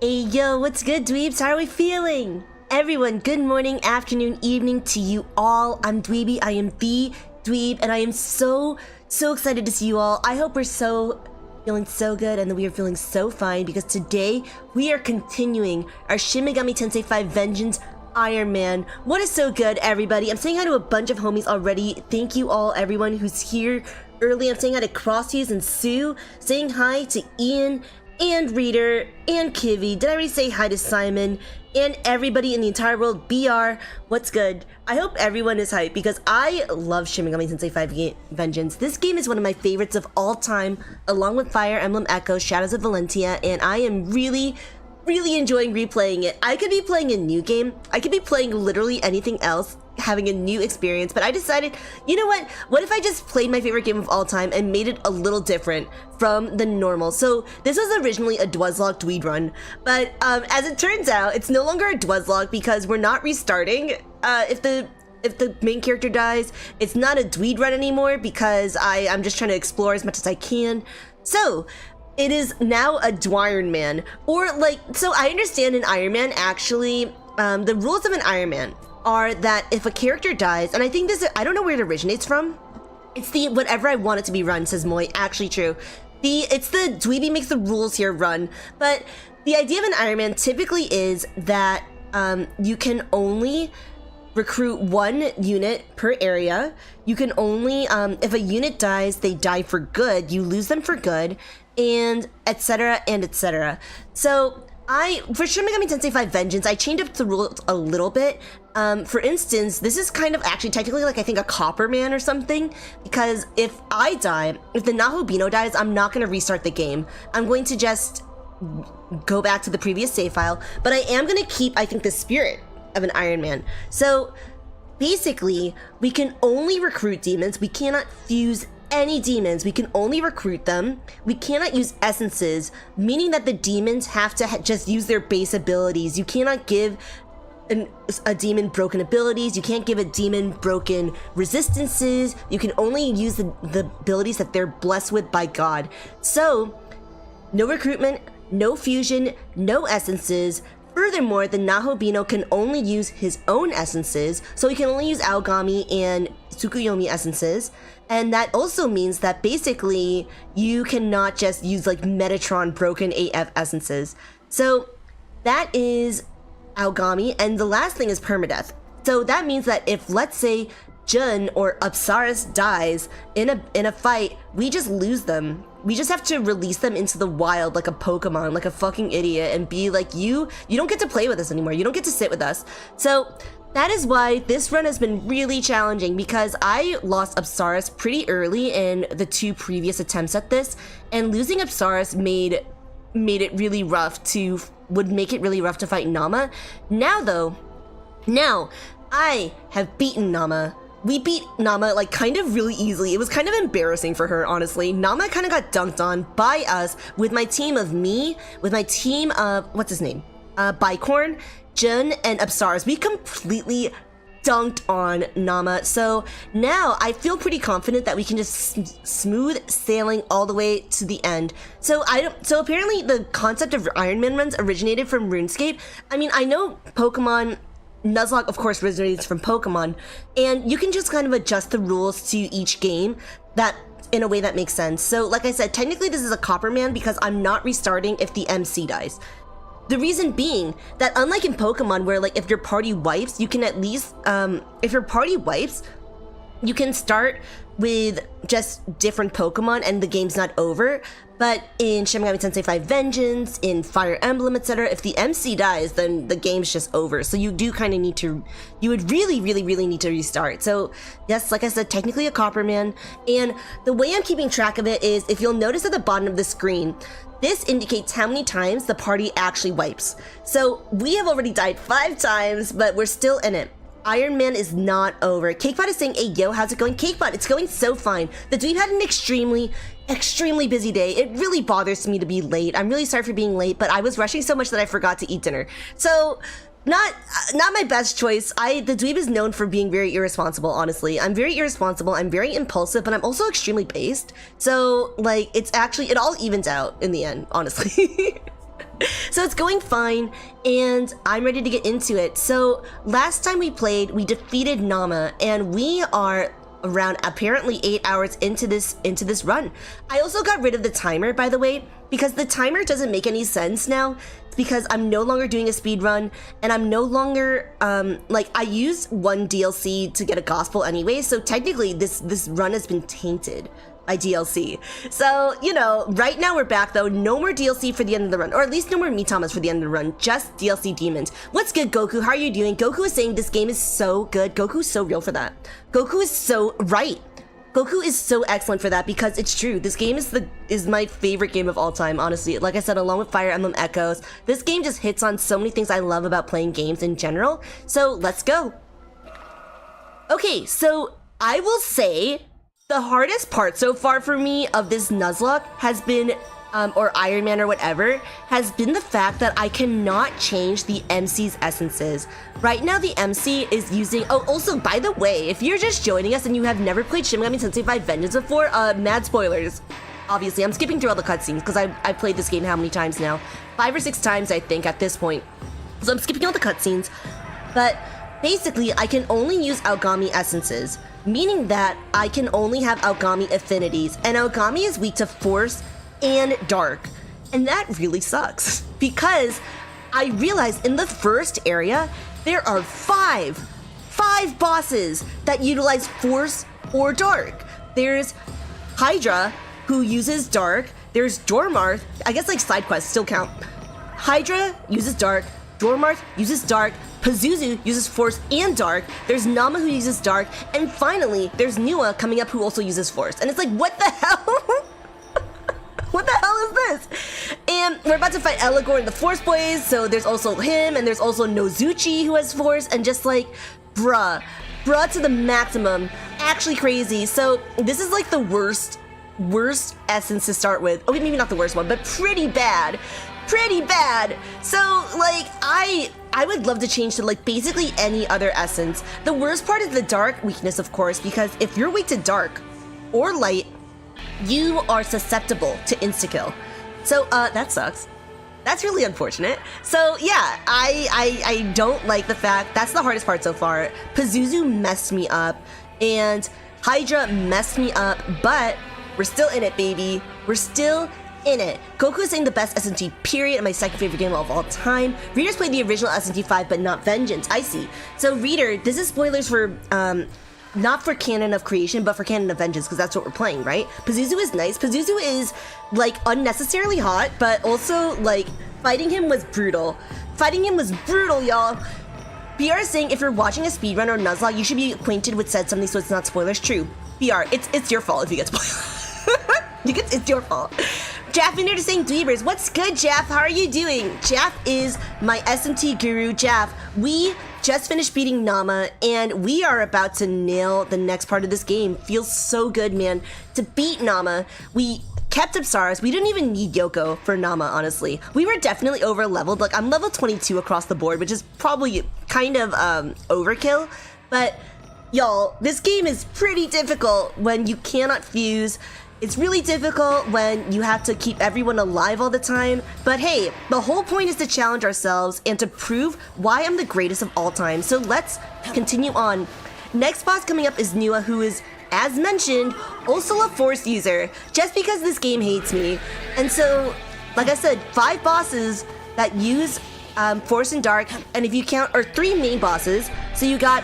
Hey yo, what's good, dweebs? How are we feeling? Everyone, good morning, afternoon, evening to you all. I'm Dweeby, I am the dweeb, and I am so excited to see you all. I hope we're feeling so good and that we are feeling so fine, because today we are continuing our Shin Megami Tensei 5 Vengeance Ironman. What is so good, everybody? I'm saying hi to a bunch of homies already. Thank you all, everyone who's here early. I'm saying hi to Crosties and Sue, saying hi to Ian and Reader and Kivy. Did I already say hi to Simon and everybody in the entire world? BR, what's good? I hope everyone is hyped because I love Shin Megami Tensei 5 Vengeance. This game is one of my favorites of all time, along with Fire Emblem Echo, Shadows of Valentia, and I am really enjoying replaying it. I could be playing a new game, I could be playing literally anything else, having a new experience, but I decided, you know what if I just played my favorite game of all time and made it a little different from the normal. So this was originally a Dweezlok Dweed run, but as it turns out, it's no longer a Dweezlok because we're not restarting. If the main character dies, it's not a Dweed run anymore because I'm just trying to explore as much as I can. So it is now a Ironman, or like, so I understand in Ironman, actually, the rules of an Ironman are that if a character dies, and I think this, I don't know where it originates from. It's the whatever I want it to be run, says Moy, actually true. It's the Dweeby makes the rules here run, but the idea of an Ironman typically is that you can only recruit one unit per area. You can only, if a unit dies, they die for good, you lose them for good, and etc. and etc. So for Shin Megami Tensei 5 Vengeance, I changed up the rules a little bit. For instance, this is kind of actually technically like, I think, a Copper Man or something, because if I die, if the Nahobino dies, I'm not going to restart the game. I'm going to just go back to the previous save file, but I am going to keep, I think, the spirit of an Iron Man. So basically, we can only recruit demons. We cannot fuse any demons. We can only recruit them. We cannot use essences, meaning that the demons have to just use their base abilities. You cannot give a demon broken abilities. You can't give a demon broken resistances. You can only use the abilities that they're blessed with by God. So no recruitment, no fusion, no essences. Furthermore, the Nahobino can only use his own essences, so he can only use Aogami and Tsukuyomi essences. And that also means that basically you cannot just use like Metatron broken AF essences. So that is Aogami, and the last thing is permadeath. So that means that if, let's say, Jun or Apsaris dies in a fight, we just lose them. We just have to release them into the wild like a Pokemon, like a fucking idiot, and be like, you don't get to play with us anymore. You don't get to sit with us. So that is why this run has been really challenging, because I lost Apsaris pretty early in the two previous attempts at this, and losing Apsaris made it really rough would make it really rough to fight Nama. Now I have beaten Nama. We beat Nama like kind of really easily. It was kind of embarrassing for her, honestly. Nama kind of got dunked on by us with my team of what's his name? Bicorn, Jun, and Apsaris. We completely dunked on Nama. So now I feel pretty confident that we can just smooth sailing all the way to the end. So apparently the concept of Ironman runs originated from RuneScape. I mean, I know Pokemon Nuzlocke, of course, originates from Pokemon, and you can just kind of adjust the rules to each game that in a way that makes sense. So like I said, technically this is a Copper Man because I'm not restarting if the MC dies. The reason being that unlike in Pokemon, where like if your party wipes, you can at least, if your party wipes, you can start with just different Pokemon and the game's not over. But in Shin Megami Tensei 5 Vengeance, in Fire Emblem, etc., if the MC dies, then the game's just over. So you do kind of need to, you would really need to restart. So yes, like I said, technically a Copper Man. And the way I'm keeping track of it is, if you'll notice at the bottom of the screen, this indicates how many times the party actually wipes. So we have already died 5 times, but we're still in it. Ironman is not over. Cakebot is saying, hey yo, how's it going? Cakebot, it's going so fine. The dweeb had an extremely busy day. It really bothers me to be late. I'm really sorry for being late, but I was rushing so much that I forgot to eat dinner. So not my best choice. The dweeb is known for being very irresponsible, honestly. I'm very irresponsible, I'm very impulsive, but I'm also extremely based. So like, it all evens out in the end, honestly. So it's going fine, and I'm ready to get into it. So last time we played, we defeated Nama, and we are around apparently 8 hours into this run. I also got rid of the timer, by the way, because the timer doesn't make any sense now. It's because I'm no longer doing a speed run, and I'm no longer like, I used one DLC to get a gospel anyway, so technically this run has been tainted by DLC. So, you know, right now we're back though. No more DLC for the end of the run, or at least no more Mitamas for the end of the run, just DLC demons. What's good, Goku? How are you doing? Goku is saying this game is so good. Goku is so real for that. Goku is so right. Goku is so excellent for that, because it's true. This game is my favorite game of all time, honestly. Like I said, along with Fire Emblem Echoes, this game just hits on so many things I love about playing games in general. So let's go. Okay, so I will say the hardest part so far for me of this Nuzlocke has been, or Ironman or whatever, has been the fact that I cannot change the MC's essences. Right now the MC is using, oh, also, by the way, if you're just joining us and you have never played Shin Megami Tensei 5 Vengeance before, mad spoilers. Obviously, I'm skipping through all the cutscenes because I've played this game how many times now? 5 or 6 times, I think, at this point. So I'm skipping all the cutscenes, but basically, I can only use Aogami essences, meaning that I can only have Aogami affinities, and Aogami is weak to Force and Dark, and that really sucks, because I realized in the first area, there are five bosses that utilize Force or Dark. There's Hydra, who uses Dark, there's Dormarth, I guess like side quests still count. Hydra uses Dark, Dormarth uses Dark, Pazuzu uses Force and Dark, there's Nama who uses Dark, and finally, there's Nuwa coming up who also uses Force. And it's like, what the hell? What the hell is this? And we're about to fight Eligor and the Force Boys, so there's also him, and there's also Nozuchi who has Force, and just like, bruh to the maximum. Actually crazy. So this is like the worst essence to start with. Oh, maybe not the worst one, but pretty bad. So like, I would love to change to like basically any other essence. The worst part is the Dark weakness, of course, because if you're weak to Dark or Light, you are susceptible to insta-kill. So that sucks. That's really unfortunate. So yeah, I don't like the fact, that's the hardest part so far. Pazuzu messed me up, and Hydra messed me up, but we're still in it, baby. We're still in it. Goku is saying the best SMT period, my second favorite game of all time. Readers played the original SMT 5 but not Vengeance. I see. So Reader, this is spoilers for not for Canon of Creation, but for Canon of Vengeance, because that's what we're playing, right? Pazuzu is nice. Pazuzu is like unnecessarily hot, but also like fighting him was brutal. Y'all. BR is saying if you're watching a speedrun or Nuzlocke, you should be acquainted with said something so it's not spoilers. True. BR, it's your fault if you get spoiled. It's your fault. Jaff in there to saying dweebers. What's good, Jaff? How are you doing? Jaff is my SMT guru. Jaff, we just finished beating Nama, and we are about to nail the next part of this game. Feels so good, man. To beat Nama, we kept up stars. We didn't even need Yoko for Nama, honestly. We were definitely over leveled. Like, I'm level 22 across the board, which is probably kind of overkill. But y'all, this game is pretty difficult when you cannot fuse. It's really difficult when you have to keep everyone alive all the time, but hey, the whole point is to challenge ourselves and to prove why I'm the greatest of all time. So let's continue on. Next boss coming up is Nuwa, who is, as mentioned, also a Force user, just because this game hates me. And so, like I said, 5 bosses that use Force and Dark, and if you count, or 3 main bosses, so you got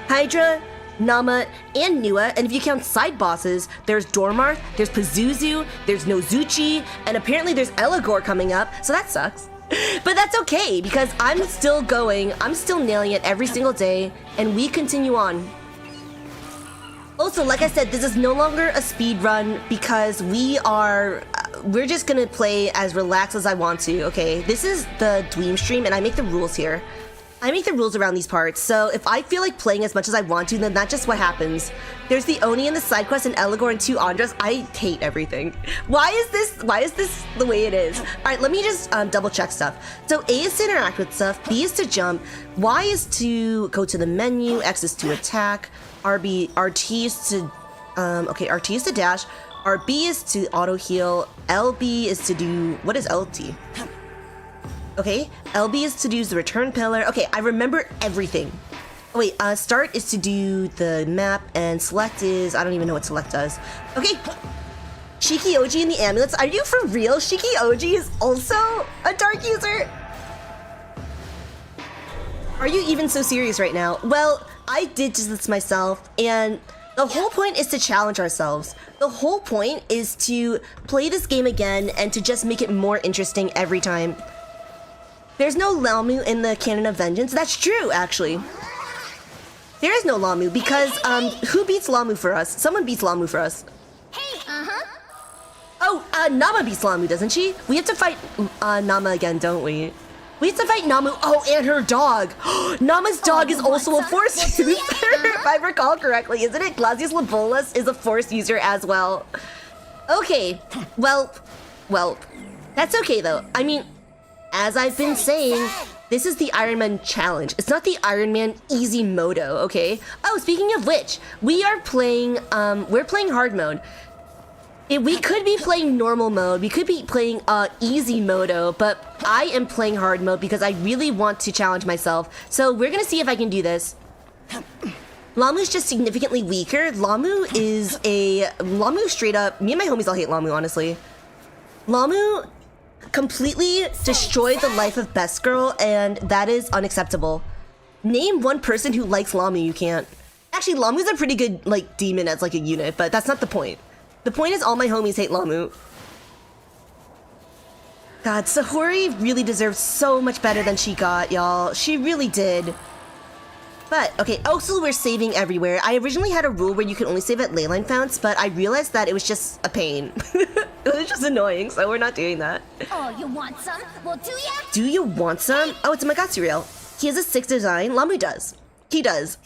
Hydra, Nama, and Nuwa, and if you count side bosses, there's Dormarth, there's Pazuzu, there's Nozuchi, and apparently there's Eligor coming up, so that sucks. But that's okay, because I'm still going, I'm still nailing it every single day, and we continue on. Also, like I said, this is no longer a speed run because we're just gonna play as relaxed as I want to, okay? This is the Dweeb stream, and I make the rules here. I make the rules around these parts, so if I feel like playing as much as I want to, then that's just what happens. There's the Oni and the side quest and Eligor and 2 Andras. I hate everything. Why is this the way it is? All right, let me just double check stuff. So A is to interact with stuff, B is to jump, Y is to go to the menu, X is to attack, RT is to, RT is to dash, RB is to auto heal, LB is to do, what is LT? Okay, LB is to do the return pillar. Okay, I remember everything. Oh, wait, start is to do the map, and select is... I don't even know what select does. Okay, Shiki Oji and the amulets. Are you for real? Shiki Oji is also a dark user? Are you even so serious right now? Well, I did just this myself, and the whole point is to challenge ourselves. The whole point is to play this game again and to just make it more interesting every time. There's no Lamu in the canon of vengeance. That's true, actually. There is no Lamu because, who beats Lamu for us? Someone beats Lamu for us. Hey, Oh, Nama beats Lamu, doesn't she? We have to fight, Nama again, don't we? We have to fight Namu. Oh, and her dog. Nama's dog is also a force user, if I recall correctly. Isn't it? Glasius Labolas is a force user as well. Okay, well, that's okay though. I mean, as I've been saying, this is the Ironman challenge. It's not the Ironman easy modo, okay? Oh, speaking of which, we are playing, we're playing hard mode. We could be playing normal mode, we could be playing easy modo, but I am playing hard mode because I really want to challenge myself. So we're gonna see if I can do this. Lamu's just significantly weaker. Lamu straight up, me and my homies all hate Lamu, honestly. Lamu completely destroyed the life of Best Girl, and that is unacceptable. Name one person who likes Lamu, you can't. Actually, Lamu's a pretty good, like, demon as, like, a unit, but that's not the point. The point is all my homies hate Lamu. God, Sahori really deserves so much better than she got, y'all. She really did. But, okay, also we're saving everywhere. I originally had a rule where you could only save at leyline founts, but I realized that it was just a pain. It was just annoying, so we're not doing that. oh, you want some? Well, do ya? Do you want some? Oh, it's a Magatsu rail. He has a 6 design. Lamu does. He does.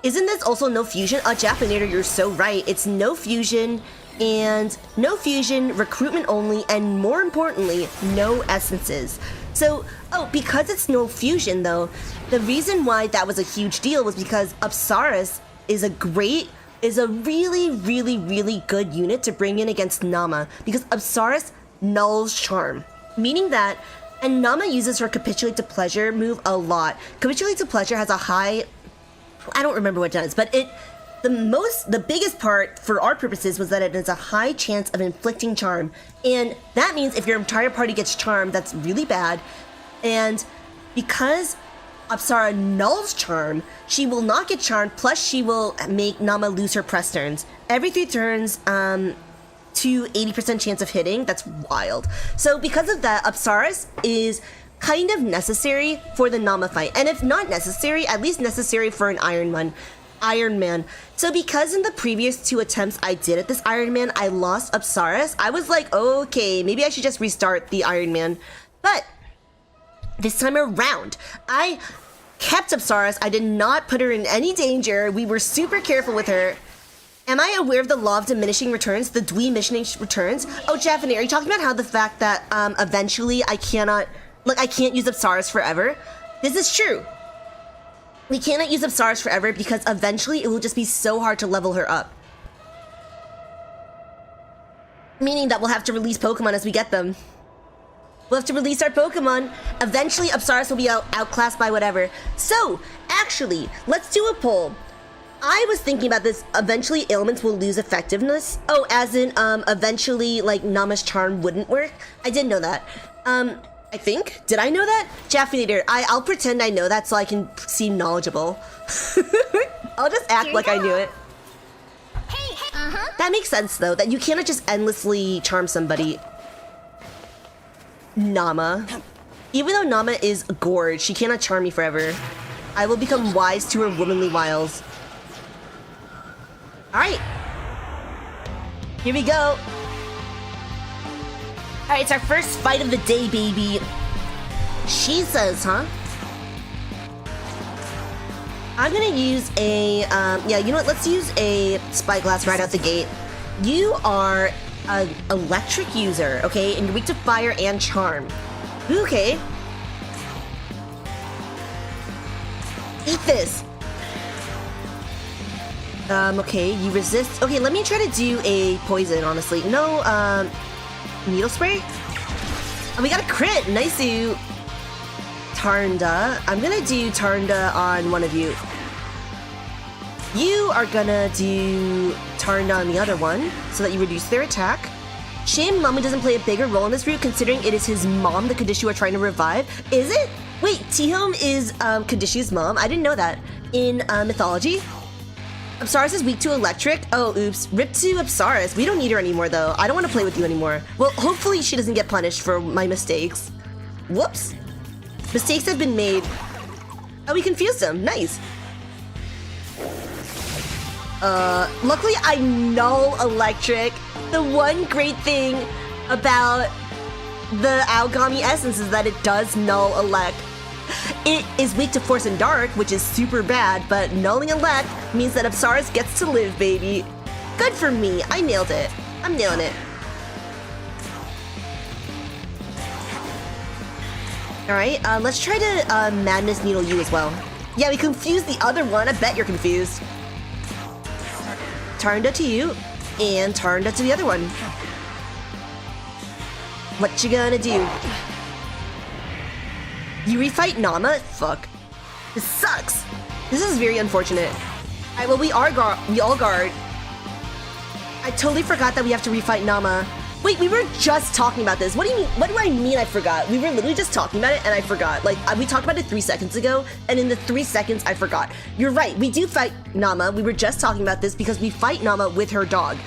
Isn't this also no fusion? Japanator, you're so right. It's no fusion, and no fusion, recruitment only, and more importantly, no essences. So, oh, because it's no fusion though, the reason why that was a huge deal was because Apsaris is a really good unit to bring in against Nama, because Apsaris nulls charm, meaning that, and Nama uses her Capitulate to Pleasure move a lot. Capitulate to Pleasure has a high, I don't remember what it does, but the biggest part for our purposes was that it has a high chance of inflicting charm. And that means if your entire party gets charmed, that's really bad. And because Apsara nulls charm, she will not get charmed, plus she will make Nama lose her press turns. Every 3 turns, to 80% chance of hitting. That's wild. So because of that, Apsaris is kind of necessary for the Nama fight. And if not necessary, at least necessary for an Ironman. So because in the previous 2 attempts I did at this Ironman, I lost Apsaris, I was like, okay, maybe I should just restart the Ironman. But this time around, I kept Apsaris. I did not put her in any danger. We were super careful with her. Am I aware of the law of diminishing returns, the dweeby diminishing returns? Oh, Jaffany, are you talking about how the fact that eventually I can't use Apsaris forever? This is true. We cannot use Apsaris forever because eventually it will just be so hard to level her up. Meaning that we'll have to release Pokemon as we get them. We'll have to release our Pokemon. Eventually Apsaris will be outclassed by whatever. So, actually, let's do a poll. I was thinking about this. Eventually ailments will lose effectiveness. Oh, as in, eventually, like, Nama's charm wouldn't work? I didn't know that. I think? Did I know that? Jaffinator, I'll pretend I know that so I can seem knowledgeable. I'll just act like I knew it. Hey, That makes sense, though, that you cannot just endlessly charm somebody. Nama. Even though Nama is gorge, she cannot charm me forever. I will become wise to her womanly wiles. Alright. Here we go. Alright, it's our first fight of the day, baby. She says, huh? I'm gonna use a, yeah, you know what? Let's use a Spyglass right out the gate. You are an electric user, okay? And you're weak to fire and charm. Okay. Eat this. Okay, you resist. Okay, let me try to do a poison, honestly. No, needle spray? Oh, we got a crit! Nice you. Tarnda. I'm gonna do Tarnda on one of you. You are gonna do Tarnda on the other one, so that you reduce their attack. Shame Mummy doesn't play a bigger role in this route, considering it is his mom the Kadishu are trying to revive. Is it? Wait, T-Home is Kadishu's mom? I didn't know that. In mythology? Apsaris is weak to electric? Oh, oops. Rip to Apsaris. We don't need her anymore, though. I don't want to play with you anymore. Well, hopefully she doesn't get punished for my mistakes. Whoops. Mistakes have been made. Oh, we confused him. Nice. Luckily I null electric. The one great thing about the Aogami essence is that it does null elect. It is weak to force and dark, which is super bad, but nulling elect means that Apsaris gets to live, baby. Good for me. I nailed it. I'm nailing it. Alright, let's try to Madness Needle you as well. Yeah, we confused the other one. I bet you're confused. Tarnda to you, and Tarnda to the other one. What you gonna do? You refight Nama? Fuck. This sucks. This is very unfortunate. Alright, well we all guard. I totally forgot that we have to refight Nama. Wait, we were just talking about this. What do you mean? What do I mean I forgot? We were literally just talking about it and I forgot. Like, we talked about it 3 seconds ago, and in the 3 seconds I forgot. You're right, we do fight Nama. We were just talking about this because we fight Nama with her dog.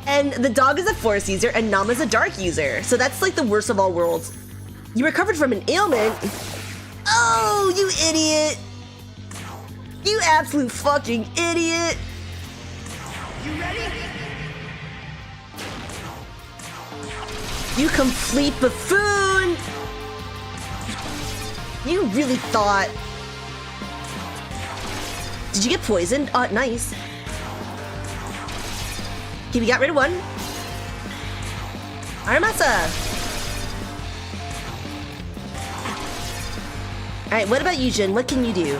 And the dog is a force user and Nama's a dark user. So that's like the worst of all worlds. You recovered from an ailment? Oh, you idiot! You absolute fucking idiot! You ready? You complete buffoon! You really thought... Did you get poisoned? Oh, nice. Okay, we got rid of one. Aramasa! Alright, what about you, Jin? What can you do?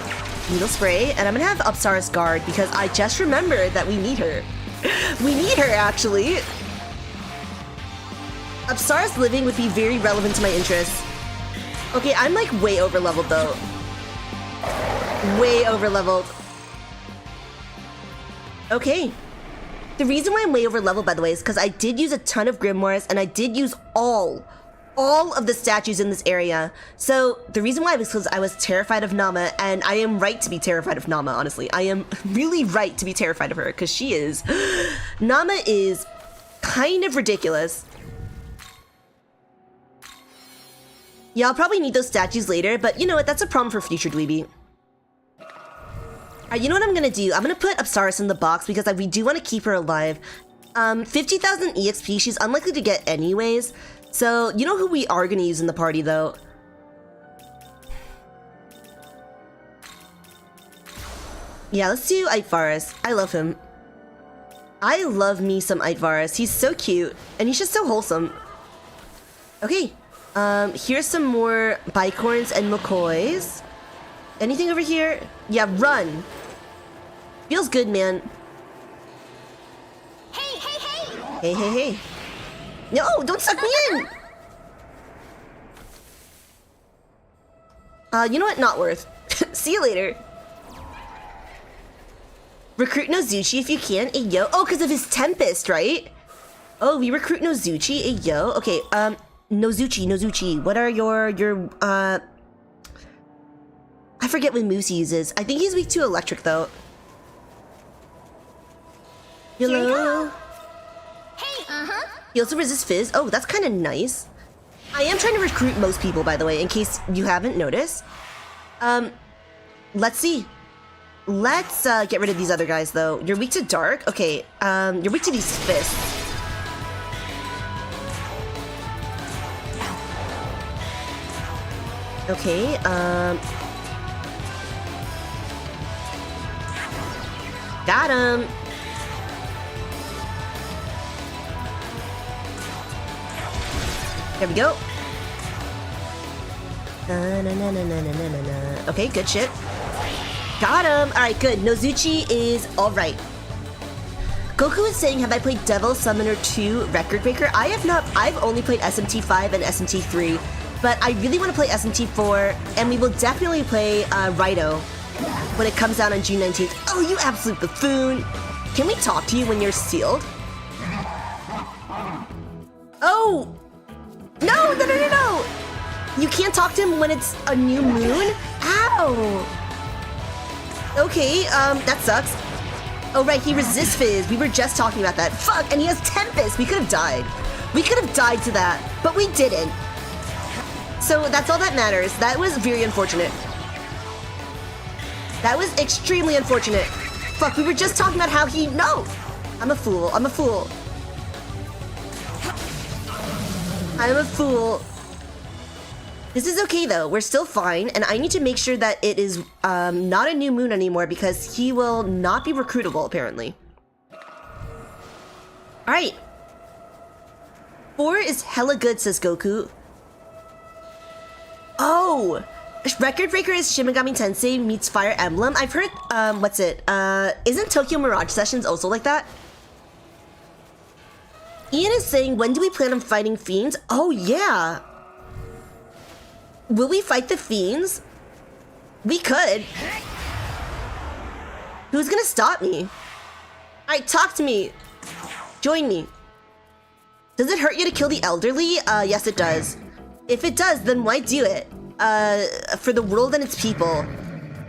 Needle spray, and I'm gonna have Apsaris guard because I just remembered that we need her. We need her, actually. Apsaris living would be very relevant to my interests. Okay, I'm like way over leveled though. Way over leveled. Okay. The reason why I'm way over leveled, by the way, is because I did use a ton of grimoires and I did use all of the statues in this area. So the reason why was because I was terrified of Nama, and I am right to be terrified of Nama, honestly. I am really right to be terrified of her because she is... Nama is kind of ridiculous. Yeah, I'll probably need those statues later, but you know what? That's a problem for future dweeby. Alright, you know what I'm gonna do? I'm gonna put Apsaris in the box because we do want to keep her alive. 50,000 EXP, she's unlikely to get anyways. So, you know who we are gonna use in the party, though? Yeah, let's do Aitvaris. I love him. I love me some Aitvaris. He's so cute, and he's just so wholesome. Okay. Here's some more bicorns and McCoys. Anything over here? Yeah, run. Feels good, man. Hey, hey, hey! Hey, hey, hey. No, don't suck me in! You know what? Not worth. See you later. Recruit Nozuchi if you can. Ayo. Oh, because of his Tempest, right? Oh, we recruit Nozuchi. Ayo. Okay, Nozuchi, what are your I forget what moves he uses. I think he's weak to electric, though. Hello? Hey, He also resists fizz. Oh, that's kind of nice. I am trying to recruit most people, by the way, in case you haven't noticed. Let's see. Let's get rid of these other guys, though. You're weak to dark? Okay, you're weak to these fists. Okay, got him. There we go. Okay, good shit. Got him. All right, good. Nozuchi is all right. Goku is saying, have I played Devil Summoner 2 Record Breaker? I have not. I've only played SMT5 and SMT3, but I really want to play SMT4, and we will definitely play Raito when it comes out on June 19th. Oh, you absolute buffoon! Can we talk to you when you're sealed? Oh! No, no, no, no, no! You can't talk to him when it's a new moon? Ow! Okay, that sucks. Oh right, he resists Fizz. We were just talking about that. Fuck, and he has Tempest. We could have died. We could have died to that, but we didn't. So that's all that matters. That was very unfortunate. That was extremely unfortunate. Fuck, we were just talking about how he... No! I'm a fool. I'm a fool. I'm a fool. This is okay though, we're still fine, and I need to make sure that it is not a new moon anymore because he will not be recruitable apparently. Alright. 4 is hella good, says Goku. Oh! Record Breaker is Shin Megami Tensei meets Fire Emblem. I've heard, what's it? Isn't Tokyo Mirage Sessions also like that? Ian is saying, when do we plan on fighting fiends? Oh yeah! Will we fight the fiends? We could. Who's gonna stop me? Alright, talk to me. Join me. Does it hurt you to kill the elderly? Yes it does. If it does, then why do it? For the world and its people.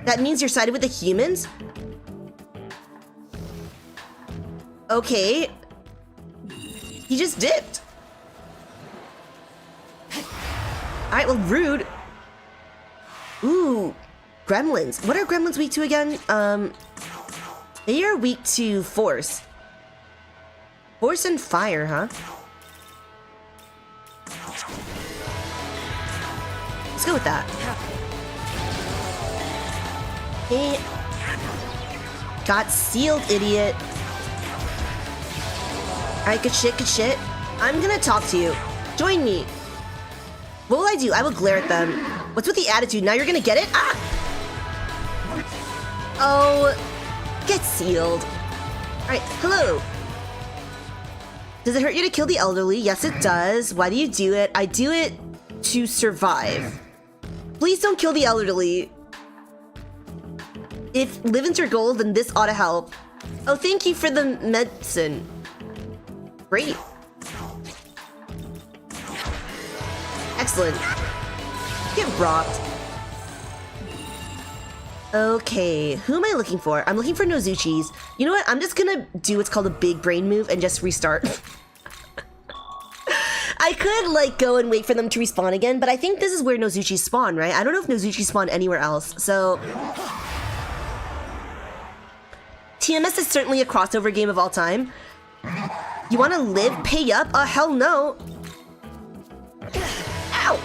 That means you're sided with the humans? Okay. He just dipped. Alright, well, rude. Ooh, gremlins. What are gremlins weak to again? They are weak to force. Force and fire, huh? Let's go with that. Hey. Got sealed, idiot. Alright, good shit, good shit. I'm gonna talk to you. Join me. What will I do? I will glare at them. What's with the attitude? Now you're gonna get it? Ah! Oh, get sealed. Alright, hello. Does it hurt you to kill the elderly? Yes, it does. Why do you do it? I do it to survive. Please don't kill the elderly. If living's your goal, then this ought to help. Oh, thank you for the medicine. Great. Excellent. Get rocked. Okay, who am I looking for? I'm looking for Nozuchi's. You know what? I'm just gonna do what's called a big brain move and just restart. I could, like, go and wait for them to respawn again, but I think this is where Nozuchi spawn, right? I don't know if Nozuchi spawned anywhere else, so... TMS is certainly a crossover game of all time. You wanna live? Pay up? Hell no! Ow!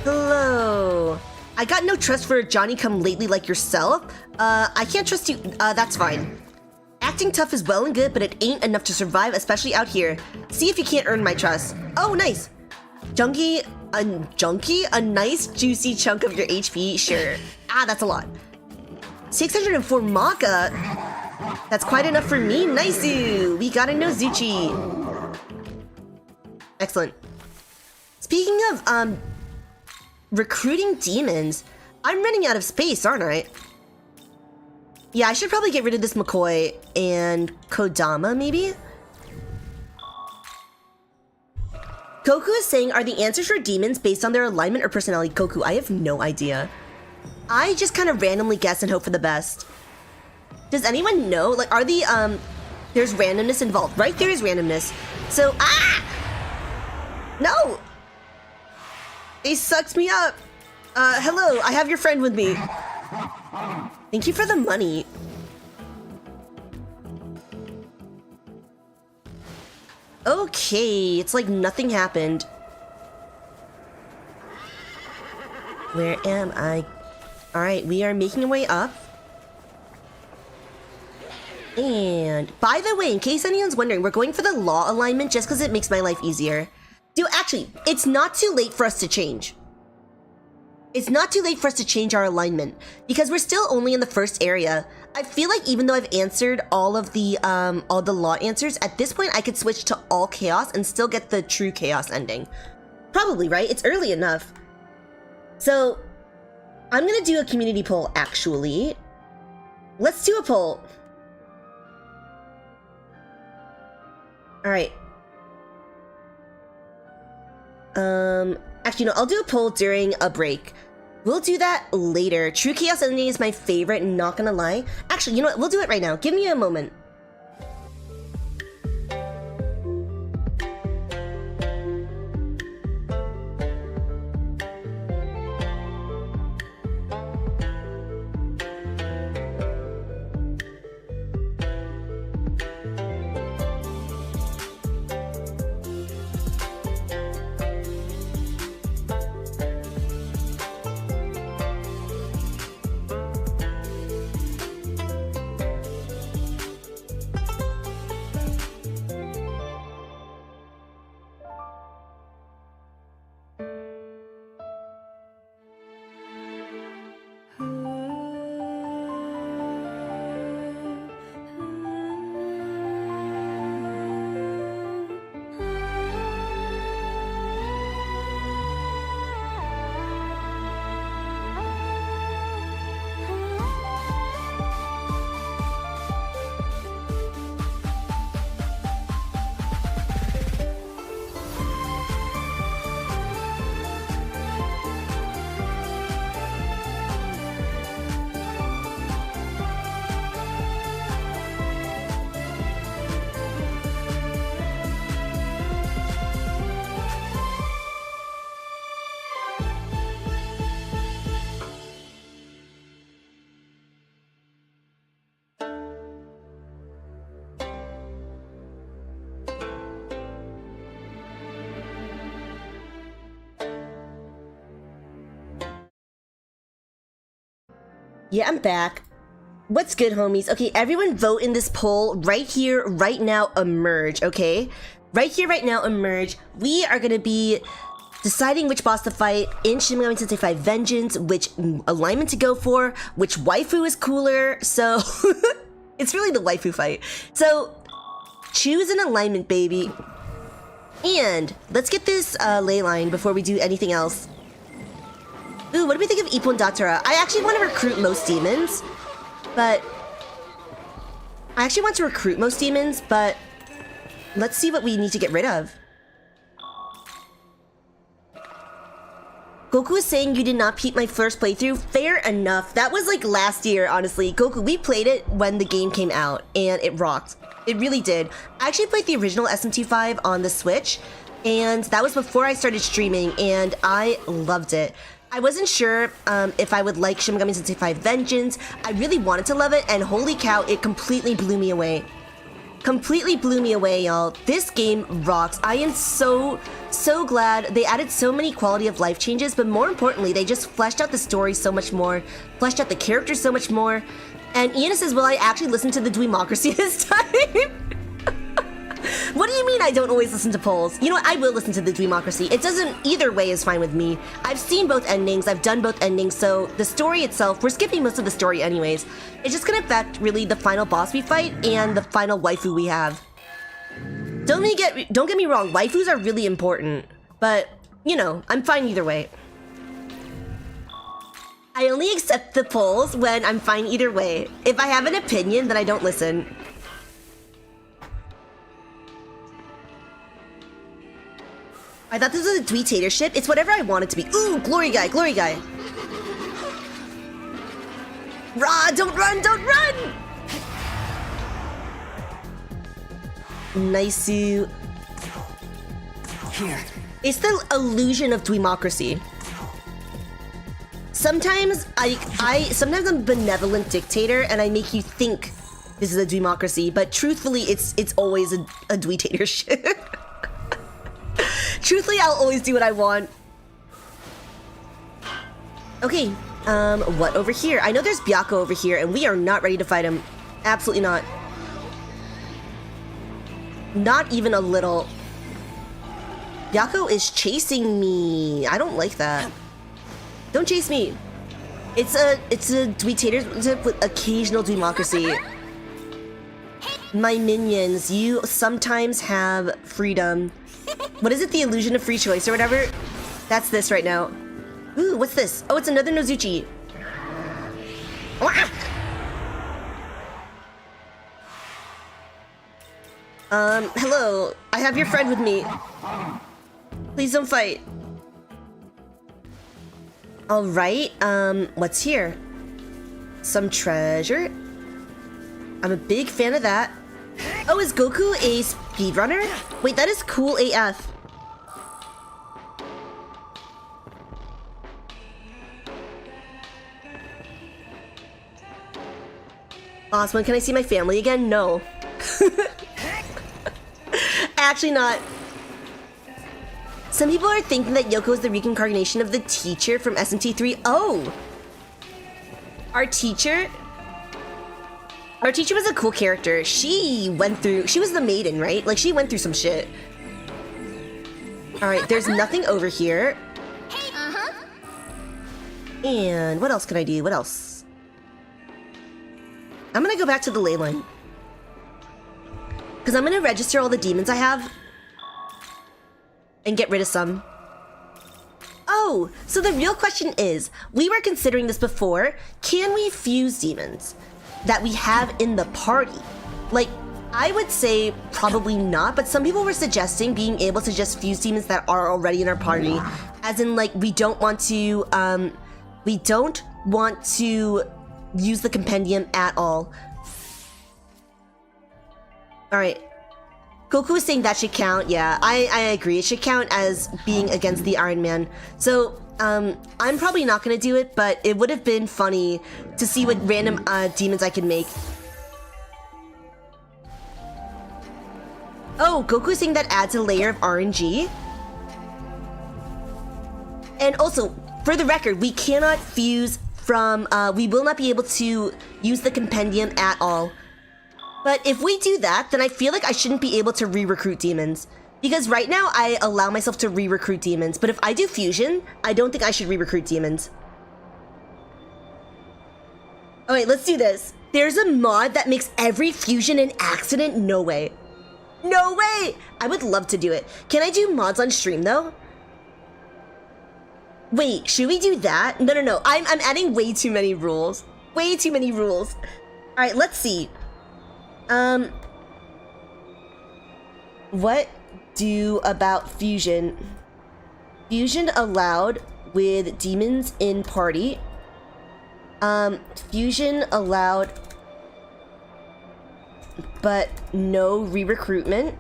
Hello. I got no trust for a Johnny-come-lately like yourself. I can't trust you. That's fine. Acting tough is well and good, but it ain't enough to survive, especially out here. See if you can't earn my trust. Oh, nice. Junkie? A nice juicy chunk of your HP? Sure. Ah, that's a lot. 604 Maka? That's quite enough for me. Nice-oo. We got a Nozuchi. Excellent. Speaking of, recruiting demons, I'm running out of space, aren't I? Yeah, I should probably get rid of this McCoy and Kodama, maybe? Goku is saying, are the answers for demons based on their alignment or personality? Goku, I have no idea. I just kind of randomly guess and hope for the best. Does anyone know? Like, are the, there's randomness involved, right? There is randomness. So, no! He sucks me up. Hello, I have your friend with me. Thank you for the money. Okay, it's like nothing happened. Where am I? Alright, we are making our way up. And, by the way, in case anyone's wondering, we're going for the law alignment just because it makes my life easier. Dude, actually, it's not too late for us to change. It's not too late for us to change our alignment, because we're still only in the first area. I feel like even though I've answered all the law answers, at this point I could switch to all chaos and still get the true chaos ending. Probably, right? It's early enough. So, I'm gonna do a community poll, actually. Let's do a poll. Alright. Actually, no, I'll do a poll during a break. We'll do that later. True Chaos Ending is my favorite, not gonna lie. Actually, you know what? We'll do it right now. Give me a moment. Yeah, I'm back. What's good, homies? Okay, everyone vote in this poll right here, right now, emerge, okay? Right here, right now, emerge. We are gonna be deciding which boss to fight in Shin Megami Tensei 5 Vengeance, which alignment to go for, which waifu is cooler, so... it's really the waifu fight. So, choose an alignment, baby. And, let's get this ley line before we do anything else. Ooh, what do we think of Ippon Datara? I actually want to recruit most demons, but... let's see what we need to get rid of. Goku is saying you did not peep my first playthrough. Fair enough. That was like last year, honestly. Goku, we played it when the game came out, and it rocked. It really did. I actually played the original SMT5 on the Switch, and that was before I started streaming, and I loved it. I wasn't sure if I would like Shin Megami Tensei 5 Vengeance. I really wanted to love it, and holy cow, it completely blew me away. Completely blew me away, y'all. This game rocks. I am so glad they added so many quality of life changes, but more importantly, they just fleshed out the story so much more, fleshed out the characters so much more. And Ian says, will I actually listen to the Dweemocracy this time? What do you mean I don't always listen to polls? You know what, I will listen to the Dweemocracy. It doesn't, either way is fine with me. I've seen both endings, I've done both endings, so the story itself, we're skipping most of the story anyways. It's just gonna affect, really, the final boss we fight and the final waifu we have. Don't get me wrong, waifus are really important, but, you know, I'm fine either way. I only accept the polls when I'm fine either way. If I have an opinion, then I don't listen. I thought this was a dweetatorship. It's whatever I want it to be. Ooh, glory guy, glory guy. Rah, don't run, don't run! Nice-oo. Here. It's the illusion of Dweemocracy. Sometimes sometimes I'm a benevolent dictator and I make you think this is a Dweemocracy, but truthfully, it's always a dweetatorship. Truthfully, I'll always do what I want. Okay, what over here? I know there's Byakko over here, and we are not ready to fight him. Absolutely not. Not even a little. Byakko is chasing me. I don't like that. Don't chase me. It's a dweetatorship with occasional democracy. My minions, you sometimes have freedom. What is it? The illusion of free choice or whatever? That's this right now. Ooh, what's this? Oh, it's another Nozuchi. Hello. I have your friend with me. Please don't fight. Alright, what's here? Some treasure? I'm a big fan of that. Oh, is Goku a speedrunner? Wait, that is cool AF. Awesome, can I see my family again? No. Actually not. Some people are thinking that Yoko is the reincarnation of the teacher from SMT3. Oh! Our teacher was a cool character. She was the maiden, right? Like, she went through some shit. Alright, there's nothing over here. And what else can I do? What else? I'm gonna go back to the ley line. Because I'm gonna register all the demons I have. And get rid of some. Oh, so the real question is, we were considering this before, can we fuse demons that we have in the party? Like, I would say probably not, but some people were suggesting being able to just fuse demons that are already in our party. As in, like, we don't want to use the compendium at all. Alright. Goku is saying that should count. Yeah, I agree. It should count as being against the Ironman. So, I'm probably not gonna do it, but it would have been funny to see what random demons I can make. Oh, Goku's saying that adds a layer of RNG. And also, for the record, we cannot fuse from, we will not be able to use the compendium at all. But if we do that, then I feel like I shouldn't be able to re-recruit demons. Because right now, I allow myself to re-recruit demons. But if I do fusion, I don't think I should re-recruit demons. Alright, let's do this. There's a mod that makes every fusion an accident? No way. No way! I would love to do it. Can I do mods on stream, though? Wait, should we do that? No. I'm adding way too many rules. Way too many rules. Alright, let's see. What do about fusion? Fusion allowed with demons in party. Fusion allowed, but no re-recruitment.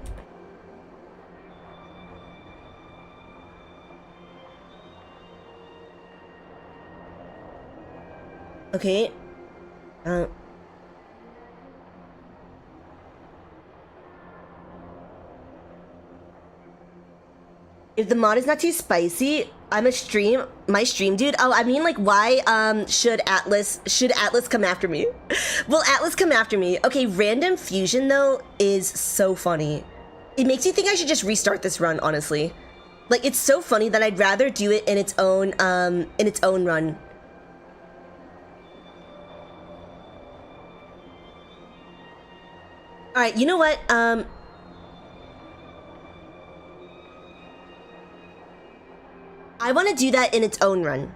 Okay. If the mod is not too spicy, my stream dude. Oh, I mean, like, why should Atlas come after me? Will Atlas come after me? Okay, random fusion though is so funny. It makes you think I should just restart this run, honestly. Like, it's so funny that I'd rather do it in its own run. Alright, you know what? I want to do that in its own run.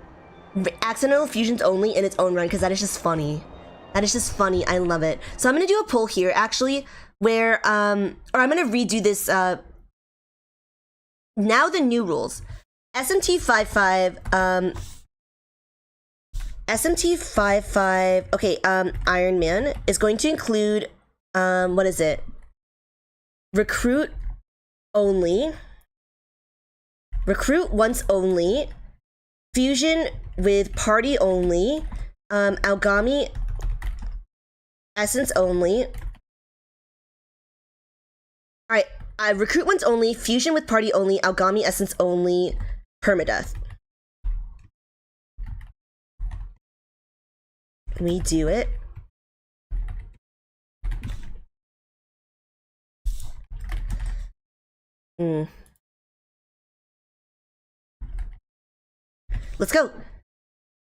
Accidental fusions only in its own run, because that is just funny. That is just funny. I love it. So I'm going to do a poll here, actually, where, or I'm going to redo this, now the new rules. SMT55, okay, Ironman is going to include, what is it? Recruit only. Recruit once only, fusion with party only, Algami essence only. Alright, recruit once only, fusion with party only, Algami essence only, permadeath. Can we do it? Let's go.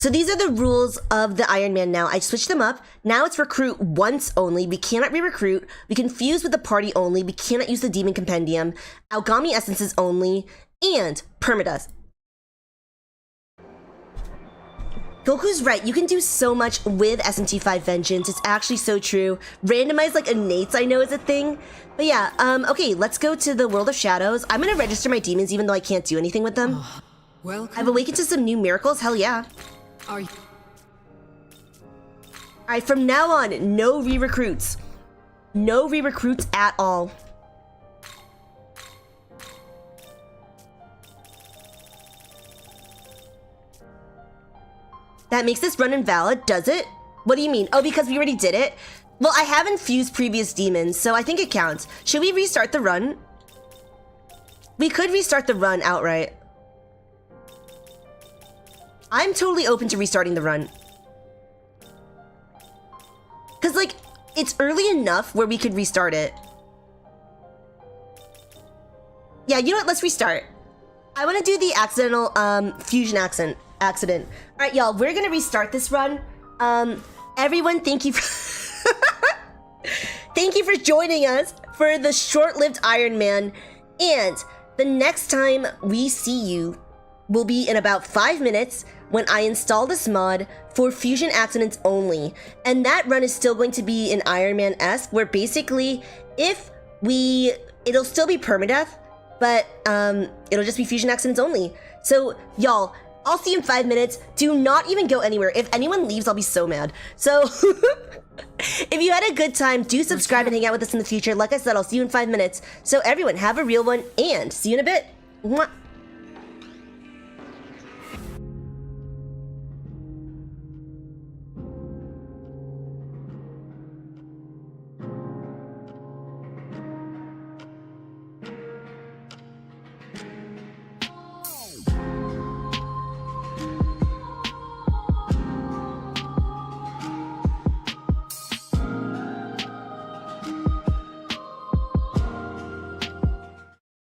So these are the rules of the Ironman now. I switched them up. Now it's recruit once only. We cannot re-recruit. We can fuse with the party only. We cannot use the demon compendium. Algami essences only. And permadeath. Goku's right. You can do so much with SMT5 Vengeance. It's actually so true. Randomized like innates I know is a thing. But yeah, okay, let's go to the World of Shadows. I'm gonna register my demons even though I can't do anything with them. Welcome. I've awakened to some new miracles. Hell yeah. Are you... Alright, from now on, no re-recruits. No re-recruits at all. That makes this run invalid, does it? What do you mean? Oh, because we already did it? Well, I haven't fused previous demons, so I think it counts. Should we restart the run? We could restart the run outright. I'm totally open to restarting the run. Because, like, it's early enough where we could restart it. Yeah, you know what? Let's restart. I want to do the accidental fusion accident. All right, y'all, we're going to restart this run. Everyone, thank you for... thank you for joining us for the short-lived Iron Man. And the next time we see you will be in about 5 minutes when I install this mod for fusion accidents only. And that run is still going to be an Iron Man-esque, where basically it'll still be permadeath, but it'll just be fusion accidents only. So y'all, I'll see you in 5 minutes. Do not even go anywhere. If anyone leaves, I'll be so mad. So if you had a good time, do subscribe and hang out with us in the future. Like I said, I'll see you in 5 minutes. So everyone, have a real one and see you in a bit. Mwah.